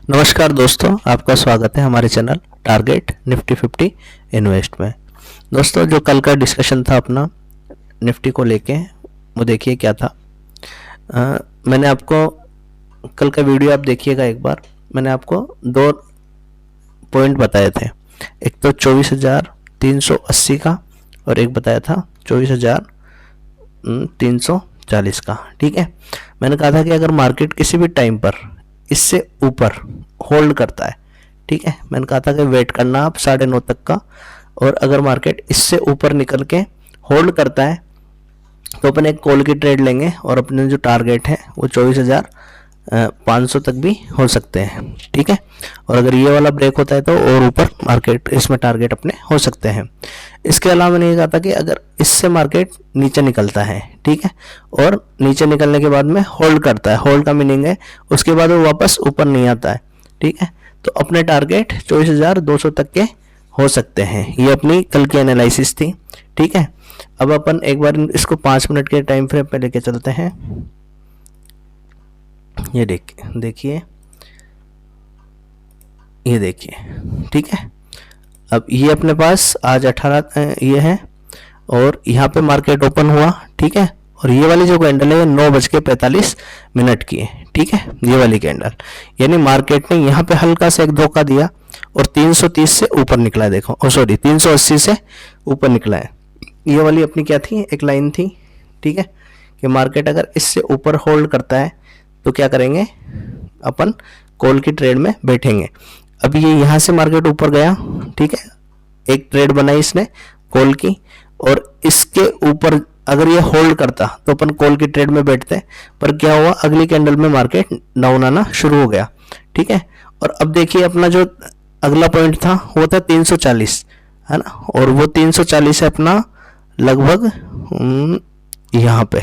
नमस्कार दोस्तों, आपका स्वागत है हमारे चैनल टारगेट निफ्टी 50 इन्वेस्ट में। दोस्तों, जो कल का डिस्कशन था अपना निफ्टी को लेके, वो देखिए क्या था। मैंने आपको कल का वीडियो आप देखिएगा एक बार। मैंने आपको दो पॉइंट बताए थे, एक तो 24,380 का और एक बताया था 24,340 का। ठीक है, मैंने कहा था कि अगर मार्केट किसी भी टाइम पर इससे ऊपर होल्ड करता है, ठीक है, मैंने कहा था कि वेट करना आप 9:30 तक का, और अगर मार्केट इससे ऊपर निकल के होल्ड करता है तो अपन एक कॉल की ट्रेड लेंगे और अपने जो टारगेट है वो 24,500 तक भी हो सकते हैं। ठीक है, और अगर ये वाला ब्रेक होता है तो और ऊपर मार्केट इसमें टारगेट अपने हो सकते हैं। इसके अलावा मैंने ये कहा था कि अगर इससे मार्केट नीचे निकलता है, ठीक है, और नीचे निकलने के बाद में होल्ड करता है, होल्ड का मीनिंग है उसके बाद वो वापस ऊपर नहीं आता है, ठीक है, तो अपने टारगेट 24,200 तक के हो सकते हैं। ये अपनी कल की एनालिसिस थी। ठीक है, अब अपन एक बार इसको 5 मिनट के टाइम फ्रेम पे लेके चलते हैं। ये देखिए, ये देखिए, ठीक है। अब ये अपने पास आज 18 ये है और यहाँ पे मार्केट ओपन हुआ, ठीक है, और ये वाली जो कैंडल है 9:45 की है, ठीक है, ये वाली कैंडल, यानी मार्केट ने यहाँ पे हल्का सा एक धोखा दिया और 330 से ऊपर निकला है। देखो, सॉरी, 380 से ऊपर निकला है। ये वाली अपनी क्या थी, एक लाइन थी, ठीक है, कि मार्केट अगर इससे ऊपर होल्ड करता है तो क्या करेंगे, अपन कॉल की ट्रेड में बैठेंगे। अब ये यहाँ से मार्केट ऊपर गया, ठीक है, एक ट्रेड बनाई इसने कॉल की, और इसके ऊपर अगर ये होल्ड करता तो अपन कॉल की ट्रेड में बैठते, पर क्या हुआ, अगली कैंडल में मार्केट डाउन आना शुरू हो गया। ठीक है, और अब देखिए अपना जो अगला पॉइंट था वो था 340, है ना, और वो 340 है अपना लगभग यहाँ पे,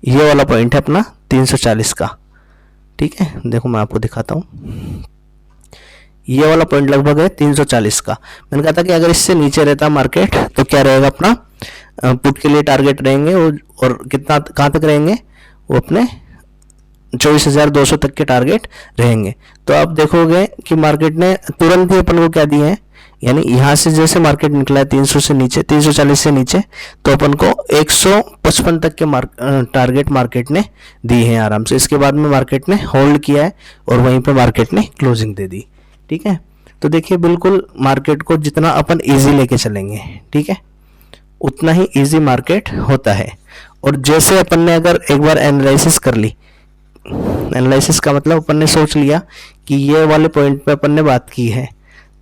ये वाला पॉइंट है अपना 340 का। ठीक है, देखो मैं आपको दिखाता हूँ, ये वाला पॉइंट लगभग है 340 का। मैंने कहा था कि अगर इससे नीचे रहता मार्केट तो क्या रहेगा, अपना पुट के लिए टारगेट रहेंगे, और कितना कहाँ तक रहेंगे, वो अपने 24,200 तक के टारगेट रहेंगे। तो आप देखोगे कि मार्केट ने तुरंत ही अपन को क्या दिए हैं, यानी यहाँ से जैसे मार्केट निकला है 300 से नीचे, 340 से नीचे, तो अपन को 155 तक के टारगेट मार्केट ने दी है आराम से। इसके बाद में मार्केट ने होल्ड किया है और वहीं पे मार्केट ने क्लोजिंग दे दी। ठीक है, तो देखिए बिल्कुल मार्केट को जितना अपन इजी लेके चलेंगे, ठीक है, उतना ही इजी मार्केट होता है। और जैसे अपन ने अगर एक बार एनालिसिस कर ली, एनालिसिस का मतलब अपन ने सोच लिया कि ये वाले पॉइंट पे अपन ने बात की है,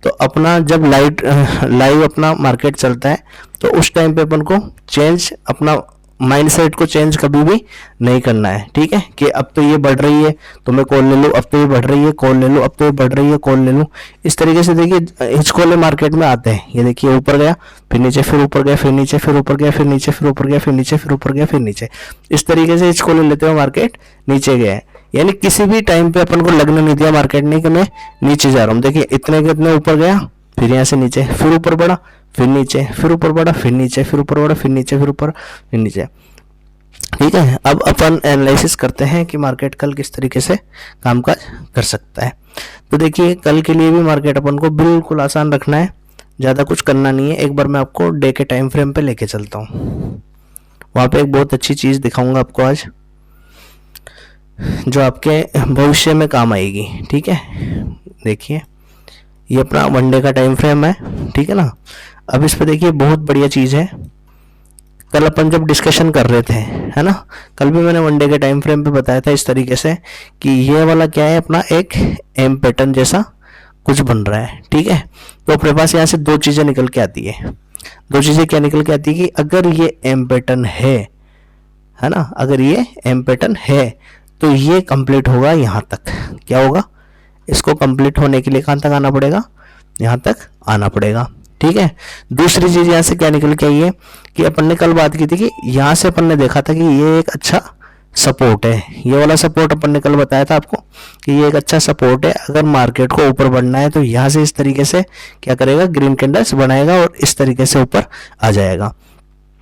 तो अपना जब लाइव अपना मार्केट चलता है तो उस टाइम पे अपन को चेंज, अपना माइंडसेट को चेंज कभी भी नहीं करना है। ठीक है, कि अब तो ये बढ़ रही है तो मैं कॉल ले लूँ, अब तो ये बढ़ रही है कॉल ले लूँ, अब तो ये बढ़ रही है कॉल ले लूँ। इस तरीके से देखिए हिचकोले मार्केट में आते हैं। ये देखिए ऊपर गया, फिर नीचे, फिर ऊपर गया, फिर नीचे, फिर ऊपर गया, फिर नीचे, फिर ऊपर गया, फिर नीचे, फिर ऊपर गया, फिर नीचे। इस तरीके से हिचकोले लेते हुए मार्केट नीचे गया है, यानी किसी भी टाइम पे अपन को लगने नहीं दिया मार्केट ने कि मैं नीचे जा रहा हूँ। देखिए इतने के इतने ऊपर गया, फिर यहाँ से नीचे, फिर ऊपर बढ़ा, फिर नीचे, फिर ऊपर बढ़ा, फिर नीचे, फिर ऊपर बढ़ा, फिर नीचे, फिर ऊपर, फिर नीचे। ठीक है, अब अपन एनालिसिस करते हैं कि मार्केट कल किस तरीके से कामकाज कर सकता है। तो देखिए कल के लिए भी मार्केट अपन को बिल्कुल आसान रखना है, ज़्यादा कुछ करना नहीं है। एक बार मैं आपको डे के टाइम फ्रेम पे लेके चलता हूँ, वहाँ पे एक बहुत अच्छी चीज़ दिखाऊंगा आपको आज, जो आपके भविष्य में काम आएगी। ठीक है, देखिए ये अपना वनडे का टाइम फ्रेम है, ठीक है ना। अब इस पे देखिए बहुत बढ़िया चीज़ है, कल अपन जब डिस्कशन कर रहे थे, है ना, कल भी मैंने वनडे के टाइम फ्रेम पे बताया था इस तरीके से कि ये वाला क्या है, अपना एक एम पैटर्न जैसा कुछ बन रहा है। ठीक है, तो अपने पास यहाँ से दो चीज़ें निकल के आती है। दो चीज़ें क्या निकल के आती है कि अगर ये एम पैटर्न है ना, अगर ये एम पैटर्न है तो ये कंप्लीट होगा यहाँ तक। क्या होगा, इसको कंप्लीट होने के लिए कहाँ तक आना पड़ेगा, यहाँ तक आना पड़ेगा। ठीक है, दूसरी चीज यहाँ से क्या निकल के आई है कि अपन ने कल बात की थी कि यहाँ से अपन ने देखा था कि ये एक अच्छा सपोर्ट है। ये वाला सपोर्ट अपन ने कल बताया था आपको कि ये एक अच्छा सपोर्ट है। अगर मार्केट को ऊपर बढ़ना है तो यहाँ से इस तरीके से क्या करेगा, ग्रीन कैंडल्स बनाएगा और इस तरीके से ऊपर आ जाएगा।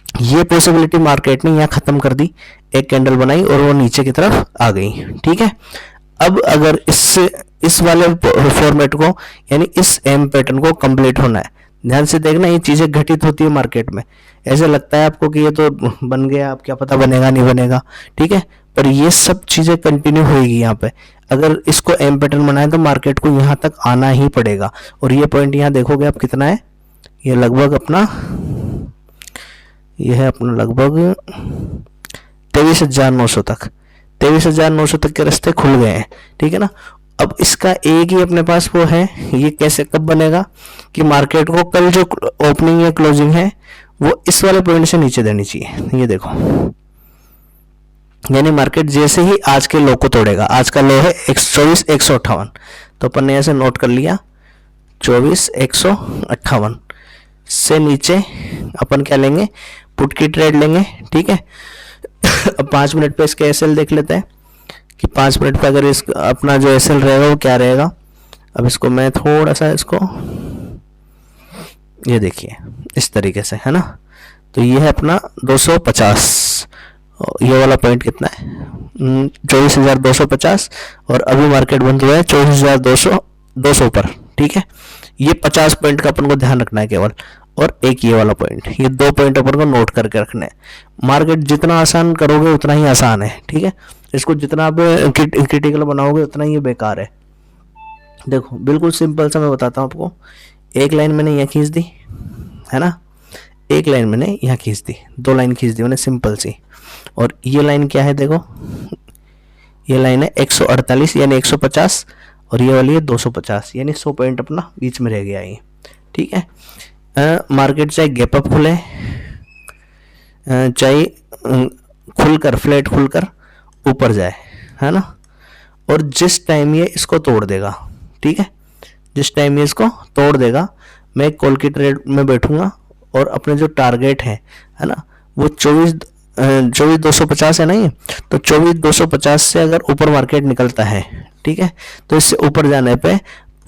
ये पॉसिबिलिटी मार्केट ने यहाँ खत्म कर दी, एक कैंडल बनाई और वो नीचे की तरफ आ गई। ठीक है, अब अगर इससे इस वाले फॉर्मेट को यानी इस एम पैटर्न को कंप्लीट होना है। ध्यान से देखना, ये चीजें घटित होती है मार्केट में। ऐसे लगता है आपको कि ये तो बन गया, अब क्या पता बनेगा नहीं बनेगा, ठीक है, पर ये सब चीजें कंटिन्यू होएगी यहाँ पे। अगर इसको एम पैटर्न बनाए तो मार्केट को यहाँ तक आना ही पड़ेगा। और ये पॉइंट यहाँ देखोगे आप कितना है, ये लगभग अपना, ये है अपना लगभग 23,900 तक, 23,900 तक के रास्ते खुल गए हैं, ठीक है ना। अब इसका एक ही अपने पास वो है, ये कैसे कब बनेगा कि मार्केट को कल जो ओपनिंग या क्लोजिंग है वो इस वाले पॉइंट से नीचे देनी चाहिए। ये देखो, यानी मार्केट जैसे ही आज के लो को तोड़ेगा, आज का लो है 24,158, तो अपन ने ऐसे नोट कर लिया 24,158 से नीचे अपन क्या लेंगे, पुट की ट्रेड लेंगे, ठीक है। अब 5 मिनट पे इसके एसएल देख लेते हैं कि 5 मिनट पे अगर इस अपना जो एसएल रहेगा वो क्या रहेगा। अब इसको मैं थोड़ा सा इसको, ये देखिए इस तरीके से, है ना। तो ये है अपना 250, ये वाला पॉइंट कितना है 24,250, और अभी मार्केट बंद हुआ है 24,200 पर, ठीक है। ये 50 पॉइंट का अपन को ध्यान रखना है केवल, और एक ये वाला पॉइंट, ये 2 पॉइंट अपन को नोट करके रखने हैं। मार्केट जितना आसान करोगे उतना ही आसान है, ठीक है। इसको जितना आप क्रिटिकल बनाओगे उतना ही ये बेकार है। देखो बिल्कुल सिंपल सा मैं बताता हूँ आपको, एक लाइन मैंने यहाँ खींच दी, है ना, एक लाइन मैंने यहाँ खींच दी, 2 लाइन खींच दी मैंने सिंपल सी, और ये लाइन क्या है देखो, ये लाइन है 148 यानी 150, और ये वाली है 250 यानी 100 पॉइंट अपना बीच में रह गया ये, ठीक है। मार्केट चाहे गैप अप खुले, चाहे खुलकर फ्लैट खुलकर ऊपर जाए, है ना, और जिस टाइम ये इसको तोड़ देगा, ठीक है, जिस टाइम ये इसको तोड़ देगा, मैं कॉल की ट्रेड में बैठूंगा और अपने जो टारगेट है ना, वो 24,250 है ना, ये तो 24,250 से अगर ऊपर मार्केट निकलता है, ठीक है, तो इससे ऊपर जाने पे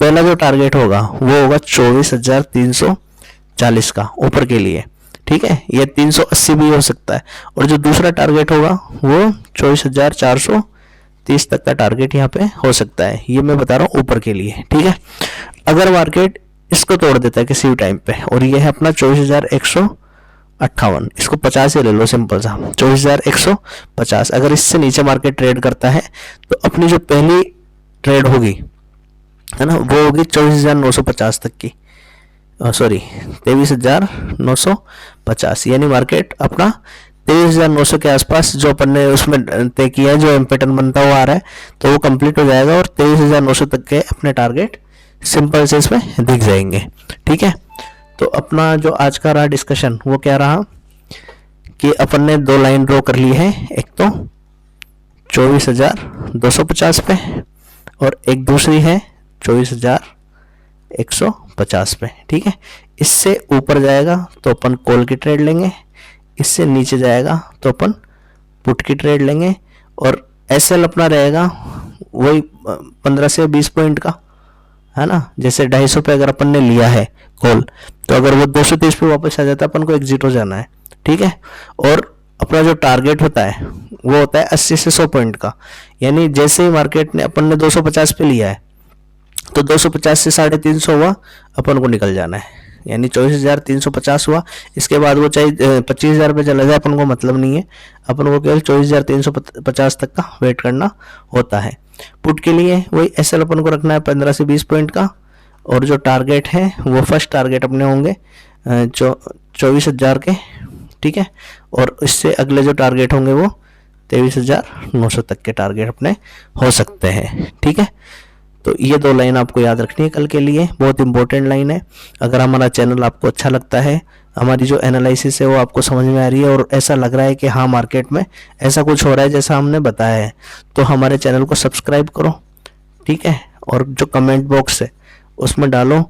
पहला जो टारगेट होगा वो होगा 24,340 का ऊपर के लिए, ठीक है। ये 380 भी हो सकता है, और जो दूसरा टारगेट होगा वो 24,430 तक का टारगेट यहाँ पे हो सकता है। ये मैं बता रहा हूँ ऊपर के लिए, ठीक है। अगर मार्केट इसको तोड़ देता है किसी भी टाइम पे, और ये है अपना 24,158, इसको 50 ही ले लो सिंपल सा, 24,150, अगर इससे नीचे मार्केट ट्रेड करता है तो अपनी जो पहली ट्रेड होगी, है ना, वो होगी 24,950 तक की, सॉरी 23,950, यानी मार्केट अपना 23,900 के आसपास जो अपन ने उसमें तय किया है, जो एम पैटर्न बनता हुआ आ रहा है, तो वो कंप्लीट हो जाएगा और 23,900 तक के अपने टारगेट सिंपल से इसमें दिख जाएंगे, ठीक है। तो अपना जो आज का रहा डिस्कशन वो क्या रहा कि अपन ने 2 लाइन ड्रॉ कर ली है, एक तो 24,250 पे और एक दूसरी है 24,150 पे, ठीक है। इससे ऊपर जाएगा तो अपन कॉल की ट्रेड लेंगे, इससे नीचे जाएगा तो अपन पुट की ट्रेड लेंगे, और एसएल अपना रहेगा वही 15 से 20 पॉइंट का, है ना। जैसे 250 पे अगर अपन ने लिया है कॉल, तो अगर वो 230 पे वापस आ जाता है अपन को एग्जिट हो जाना है, ठीक है। और अपना जो टारगेट होता है वो होता है 80 से 100 पॉइंट का, यानी जैसे ही मार्केट ने अपन ने 250 पे लिया है तो 250 से 350 हुआ अपन को निकल जाना है, यानी 24,350 हुआ। इसके बाद वो चाहे 25,000 पे चला जाए अपन को मतलब नहीं है, अपन को केवल 24,350 तक का वेट करना होता है। पुट के लिए वही एसएल अपन को रखना है 15 से 20 पॉइंट का, और जो टारगेट है वो फर्स्ट टारगेट अपने होंगे 24,000 के, ठीक है, और इससे अगले जो टारगेट होंगे वो 23,900 तक के टारगेट अपने हो सकते हैं, ठीक है। तो ये 2 लाइन आपको याद रखनी है कल के लिए, बहुत इंपॉर्टेंट लाइन है। अगर हमारा चैनल आपको अच्छा लगता है, हमारी जो एनालिसिस है वो आपको समझ में आ रही है और ऐसा लग रहा है कि हाँ मार्केट में ऐसा कुछ हो रहा है जैसा हमने बताया है, तो हमारे चैनल को सब्सक्राइब करो, ठीक है। और जो कमेंट बॉक्स है उसमें डालो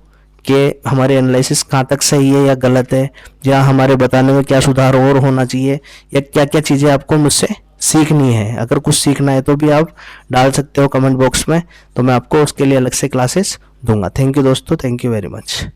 कि हमारी एनालिसिस कहाँ तक सही है या गलत है, या हमारे बताने में क्या सुधार और होना चाहिए, या क्या क्या चीज़ें आपको मुझसे सीखनी है। अगर कुछ सीखना है तो भी आप डाल सकते हो कमेंट बॉक्स में, तो मैं आपको उसके लिए अलग से क्लासेस दूंगा। थैंक यू दोस्तों, थैंक यू वेरी मच।